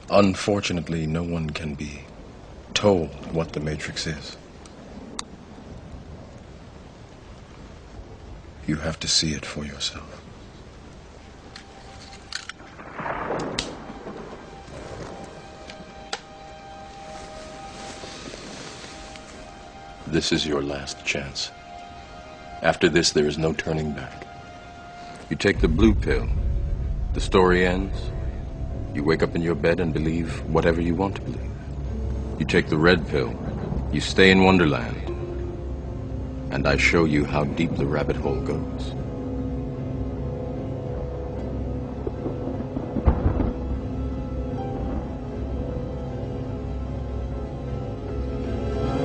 Unfortunately, no one can be told what the Matrix is. You have to see it for yourself. This is your last chance. After this, there is no turning back. You take the blue pill, the story ends. You wake up in your bed and believe whatever you want to believe. You take the red pill, you stay in Wonderland, and I show you how deep the rabbit hole goes.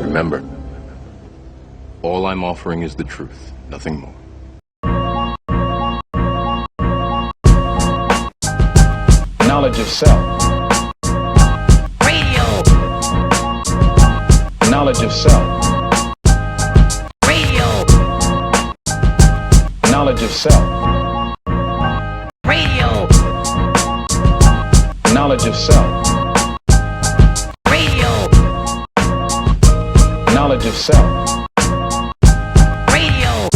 Remember, all I'm offering is the truth, nothing more. Knowledge of self. Radio. Knowledge of self. Radio. Knowledge of self. Radio. Knowledge of self. Radio. Knowledge of self. Radio.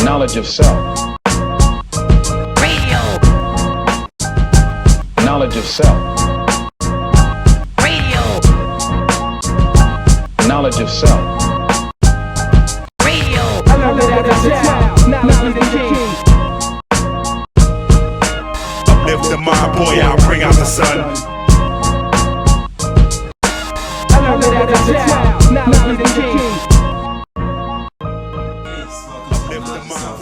Knowledge of self. Radio. Knowledge of self. Radio. Knowledge of self. Radio. Uplift the mind, boy, I'll bring out the sun.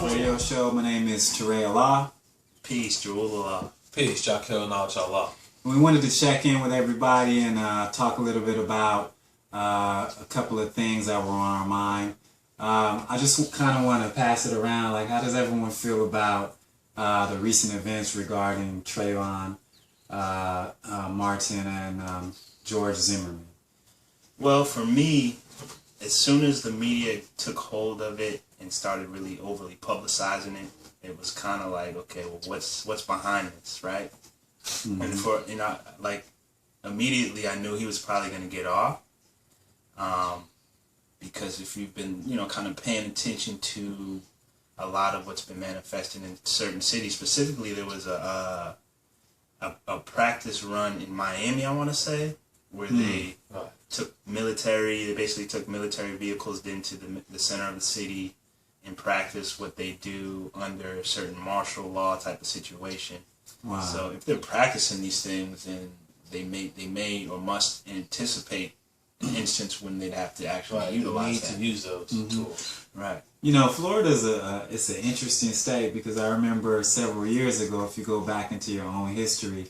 Radio show. My name is Trayvon. Peace, Jewel. Peace, Jaquel, Knowledge Allah. We wanted to check in with everybody and talk a little bit about a couple of things that were on our mind. I just kind of want to pass it around. Like, how does everyone feel about the recent events regarding Trayvon Martin and George Zimmerman? Well, for me, as soon as the media took hold of it and started really overly publicizing it, it was kind of like, okay, well, what's behind this, right? Mm-hmm. And for, like, immediately I knew he was probably going to get off. Because if you've been, kind of paying attention to a lot of what's been manifesting in certain cities, specifically there was a practice run in Miami, I want to say, where they they basically took military vehicles into the center of the city and practice what they do under a certain martial law type of situation. Wow. So if they're practicing these things, then they may or must anticipate an instance when they'd have to actually utilize that. To use those tools. Right. Florida's it's an interesting state because I remember several years ago, if you go back into your own history,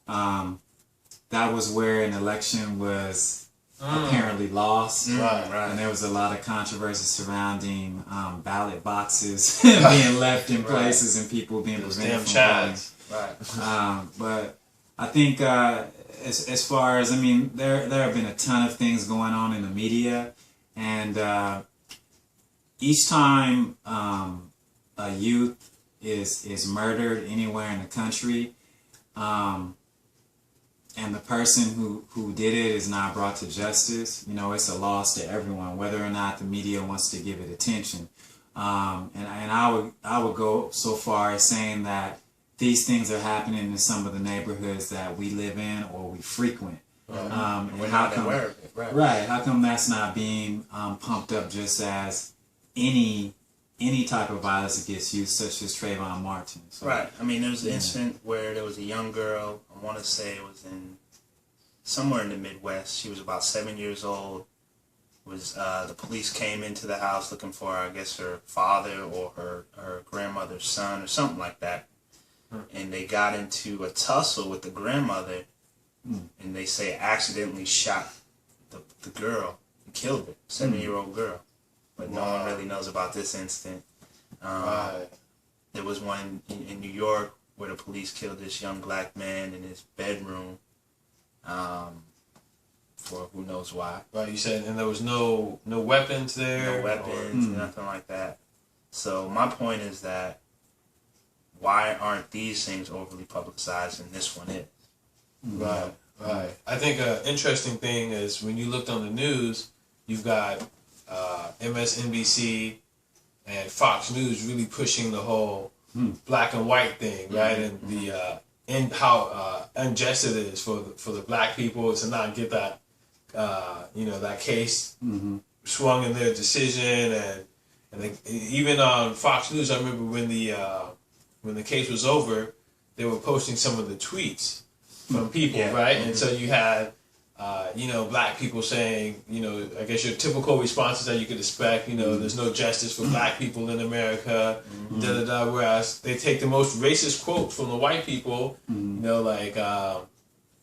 that was where an election was apparently lost. Right. And there was a lot of controversy surrounding ballot boxes being left in places and people being prevented from voting. Right. But I think as far as, there have been a ton of things going on in the media, and each time a youth is murdered anywhere in the country, and the person who did it is not brought to justice, it's a loss to everyone, whether or not the media wants to give it attention. And I would go so far as saying that these things are happening in some of the neighborhoods that we live in or we frequent. And we're not aware of it. Right. How come that's not being pumped up just as any type of violence against youth, such as Trayvon Martin? So, right. There was an incident where there was a young girl, I want to say it was somewhere in the Midwest. She was about 7 years old. The police came into the house looking for, I guess, her father or her grandmother's son or something like that. And they got into a tussle with the grandmother, and they say accidentally shot the girl and killed her, 7-year-old girl. But no one really knows about this incident. There was one in New York where the police killed this young black man in his bedroom for who knows why. Right, you said, and there was no weapons there? No weapons, nothing like that. So my point is that why aren't these things overly publicized and this one is? Right. I think an interesting thing is when you looked on the news, you've got MSNBC and Fox News really pushing the whole black and white thing, right? And the and how unjust it is for the black people to not get that that case swung in their decision, and even on Fox News, I remember when the case was over, they were posting some of the tweets from people, right? And so you had black people saying, I guess your typical responses that you could expect, there's no justice for black people in America, whereas they take the most racist quotes from the white people,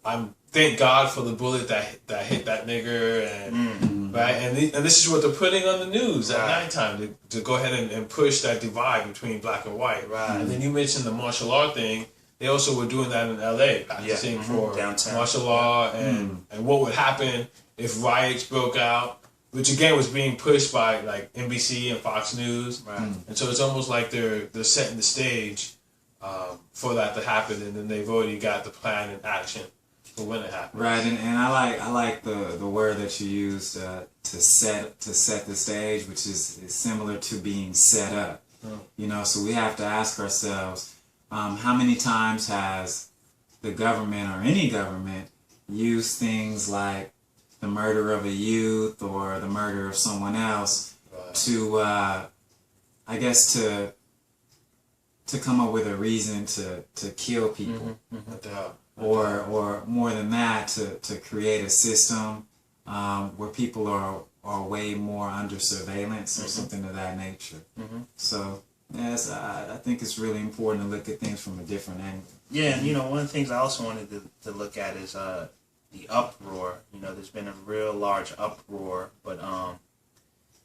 I'm thank God for the bullet that hit that nigger, and right, and this is what they're putting on the news at nighttime to go ahead and push that divide between black and white. Right. And then you mentioned the martial law thing. They also were doing that in LA, practicing for downtown martial law and what would happen if riots broke out, which again was being pushed by like NBC and Fox News. Right. And so it's almost like they're setting the stage for that to happen, and then they've already got the plan in action for when it happens. Right, and I like the word that you used to set the stage, which is similar to being set up. So we have to ask ourselves, how many times has the government or any government used things like the murder of a youth or the murder of someone else to, I guess, to come up with a reason to kill people, or more than that, to create a system where people are way more under surveillance or something of that nature. So. Yes, I think it's really important to look at things from a different angle. Yeah, and one of the things I also wanted to look at is the uproar. There's been a real large uproar, but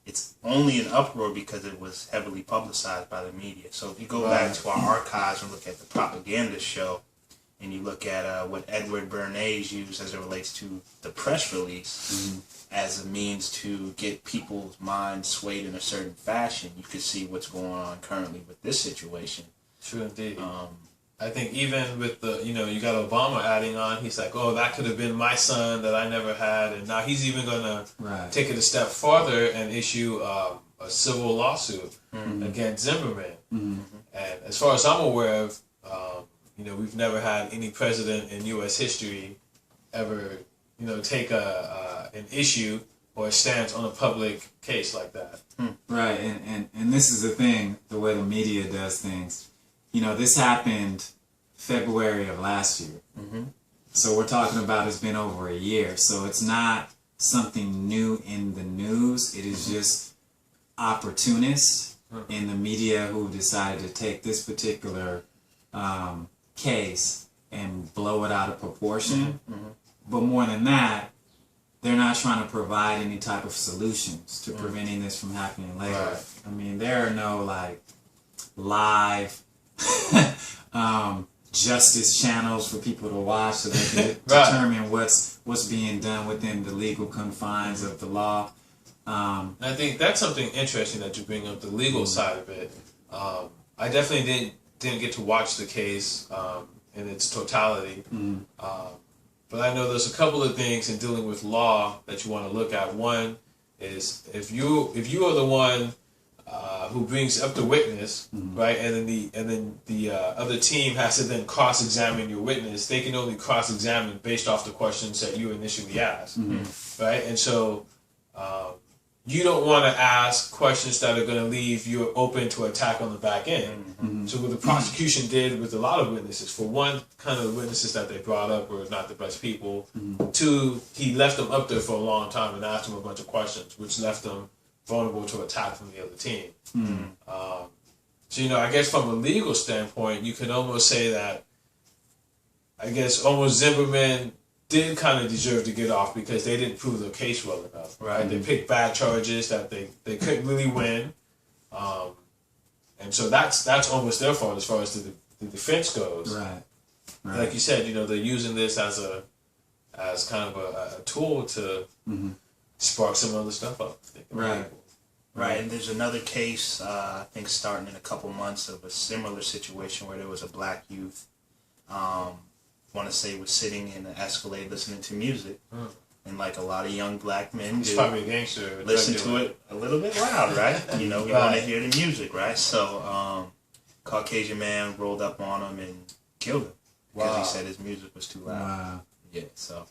it's only an uproar because it was heavily publicized by the media. So if you go back to our archives and look at the propaganda show, and you look at what Edward Bernays used as it relates to the press release as a means to get people's minds swayed in a certain fashion, you could see what's going on currently with this situation. True indeed. I think even with the, you got Obama adding on, he's like, oh, that could have been my son that I never had. And now he's even going to take it a step farther and issue a civil lawsuit against Zimmerman. And as far as I'm aware of, we've never had any president in U.S. history ever, take an issue or a stance on a public case like that. Right, and this is the thing, the way the media does things. This happened February of last year. So we're talking about it's been over a year. So it's not something new in the news. It is just opportunists in the media who decided to take this particular case and blow it out of proportion. But more than that, they're not trying to provide any type of solutions to preventing this from happening later. I mean, there are no live justice channels for people to watch so they can determine what's being done within the legal confines of the law. I think that's something interesting that you bring up, the legal side of it. I definitely didn't get to watch the case in its totality. But I know there's a couple of things in dealing with law that you want to look at. One is if you are the one who brings up the witness, right, and then the other team has to then cross-examine your witness. They can only cross-examine based off the questions that you initially asked, right? And so you don't want to ask questions that are going to leave you open to attack on the back end. So what the prosecution did with a lot of witnesses, for one, kind of the witnesses that they brought up were not the best people. Two, he left them up there for a long time and asked them a bunch of questions, which left them vulnerable to attack from the other team. So, I guess from a legal standpoint, you can almost say that, I guess almost Zimmerman did kind of deserve to get off because they didn't prove their case well enough, right? They picked bad charges that they couldn't really win. And so that's almost their fault as far as the defense goes. Right. Like you said, they're using this as kind of a tool to spark some other stuff up. Right, and there's another case, I think starting in a couple months, of a similar situation where there was a black youth. I want to say was sitting in the Escalade listening to music. And like a lot of young black men He's do, probably a gangster. listen to it a little bit loud, right? You know, we want to hear the music, right? So, Caucasian man rolled up on him and killed him because he said his music was too loud. Wow. Yeah, so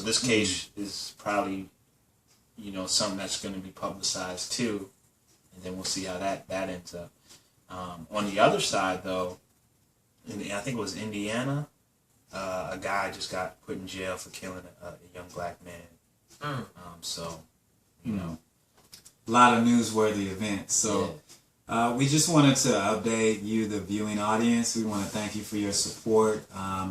this case is probably, you know, something that's going to be publicized too, and then we'll see how that ends up. On the other side, though, I think it was Indiana, a guy just got put in jail for killing a young black man. So, you know, A lot of newsworthy events. So we just wanted to update you, the viewing audience. We want to thank you for your support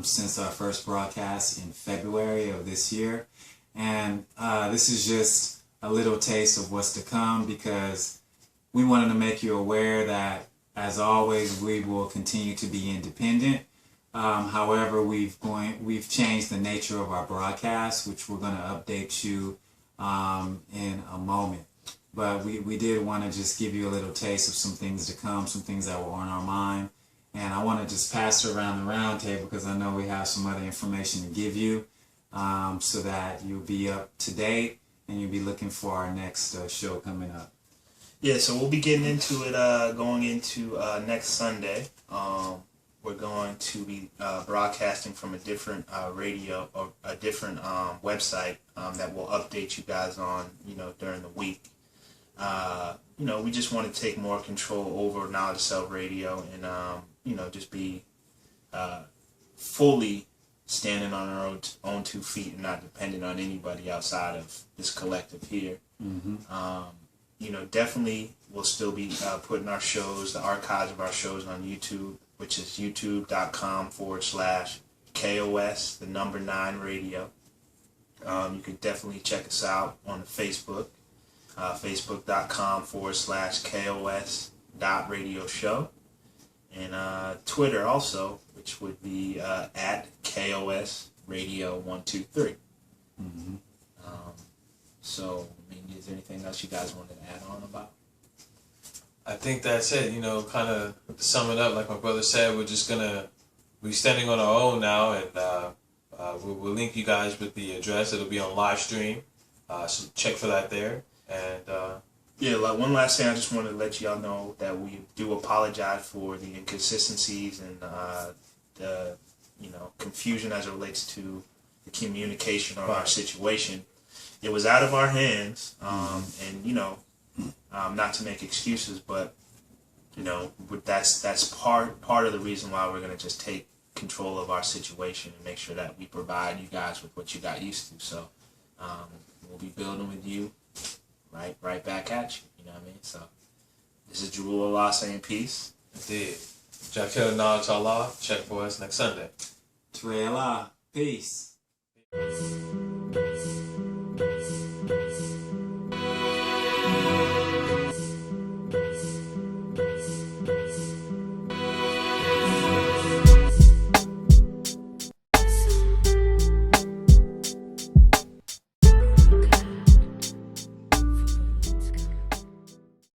since our first broadcast in February of this year. And this is just a little taste of what's to come, because we wanted to make you aware that, as always, we will continue to be independent. However, we've changed the nature of our broadcast, which we're going to update you in a moment. But we did want to just give you a little taste of some things to come, some things that were on our mind. And I want to just pass it around the round table, because I know we have some other information to give you, so that you'll be up to date and you'll be looking for our next show coming up. Yeah, so we'll be getting into it going into next Sunday. We're going to be broadcasting from a different radio or a different website that will update you guys on, you know, during the week. You know, we just want to take more control over Knowledge Self Radio and, you know, just be fully standing on our own 2 feet and not dependent on anybody outside of this collective here. You know, definitely we'll still be putting our shows, the archives of our shows on YouTube, which is youtube.com/KOS, the number 9 radio. You can definitely check us out on Facebook, facebook.com/KOS.radio show. And Twitter also, which would be at KOS Radio 123. So, I mean, is there anything else you guys wanted to add on about? I think that's it. You know, kind of to sum it up, like my brother said, we're just gonna be standing on our own now, and we'll link you guys with the address. It'll be on live stream, so check for that there. And yeah, like one last thing, I just want to let y'all know that we do apologize for the inconsistencies and the, you know, confusion as it relates to the communication on our situation. It was out of our hands, and, you know, not to make excuses, but, you know, that's part of the reason why we're going to just take control of our situation and make sure that we provide you guys with what you got used to. So we'll be building with you right back at you. You know what I mean? So this is Jarul Allah saying peace. indeed, Jakil Knowledge Allah. Check for us next Sunday. Trey Allah. Peace.